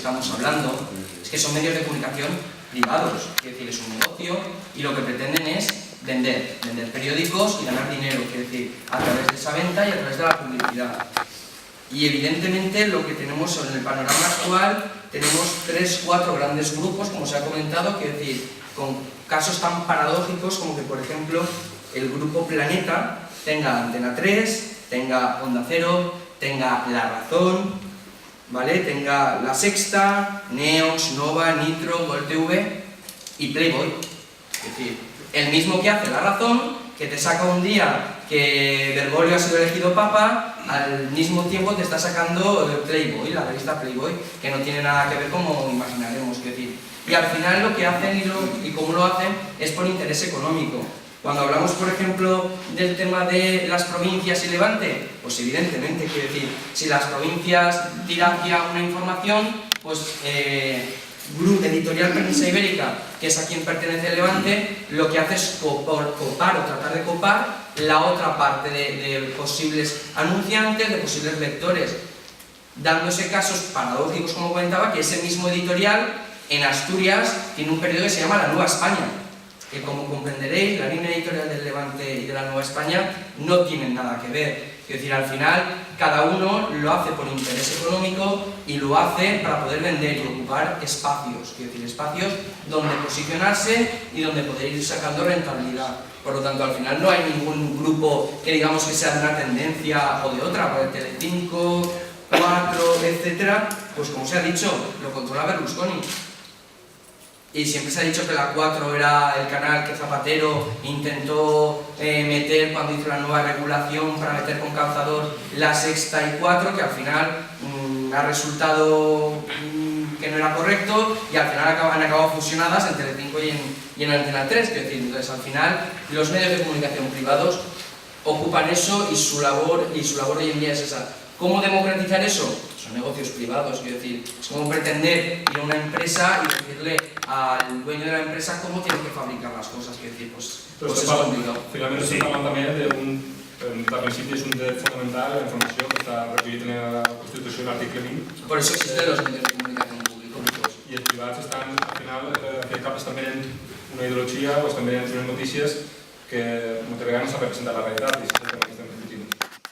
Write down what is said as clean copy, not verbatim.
estamos hablando, es que son medios de comunicación privados, es decir, es un negocio y lo que pretenden es vender periódicos y ganar dinero, es decir, a través de esa venta y a través de la publicidad. Y evidentemente lo que tenemos en el panorama actual, tenemos 3-4 grandes grupos, como se ha comentado, que es decir, con casos tan paradójicos como que, por ejemplo, el grupo Planeta tenga Antena 3, tenga Onda Cero, tenga La Razón, ¿vale? Tenga La Sexta, Neox, Nova, Nitro, Gol TV y Playboy. Es decir, el mismo que hace La Razón, que te saca un día que Bergoglio ha sido elegido papa, al mismo tiempo te está sacando Playboy, la revista Playboy, que no tiene nada que ver como imaginaremos. Es decir, y al final lo que hacen y cómo lo hacen es por interés económico. Cuando hablamos, por ejemplo, del tema de las provincias y Levante, pues evidentemente, quiero decir, si las provincias tiran hacia una información, pues Grupo Editorial Península Ibérica, que es a quien pertenece el Levante, lo que hace es copar o tratar de copar la otra parte de posibles anunciantes, de posibles lectores, dándose casos paradójicos, como comentaba, que ese mismo editorial en Asturias tiene un periódico que se llama La Nueva España, que, como comprenderéis, la línea editorial del Levante y de la Nueva España no tienen nada que ver. Es decir, al final, cada uno lo hace por interés económico y lo hace para poder vender y ocupar espacios, es decir, espacios donde posicionarse y donde poder ir sacando rentabilidad. Por lo tanto, al final no hay ningún grupo que digamos que sea de una tendencia o de otra, por el Telecinco, 4, etcétera, pues como se ha dicho, lo controla Berlusconi. Y siempre se ha dicho que la 4 era el canal que Zapatero intentó meter cuando hizo la nueva regulación para meter con calzador La Sexta y 4, que al final ha resultado que no era correcto y al final han acabado fusionadas en Telecinco y en Antena 3. Es decir, entonces al final los medios de comunicación privados ocupan eso y su labor hoy en día es esa. ¿Cómo democratizar eso? Son negocios privados, quiero decir, es como pretender ir a una empresa y decirle al dueño de la empresa cómo tiene que fabricar las cosas, quiero decir, pues es complicado. Finalment estem parlant també de principi és un dret fonamental, la informació que està recollit en la Constitució, l'article 20. Por eso existen los medios de comunicación públicos. I els privats estan, al final, al cap estan venent una ideologia o estan venent unes notícies que moltes vegades no s'ha representat la realitat. I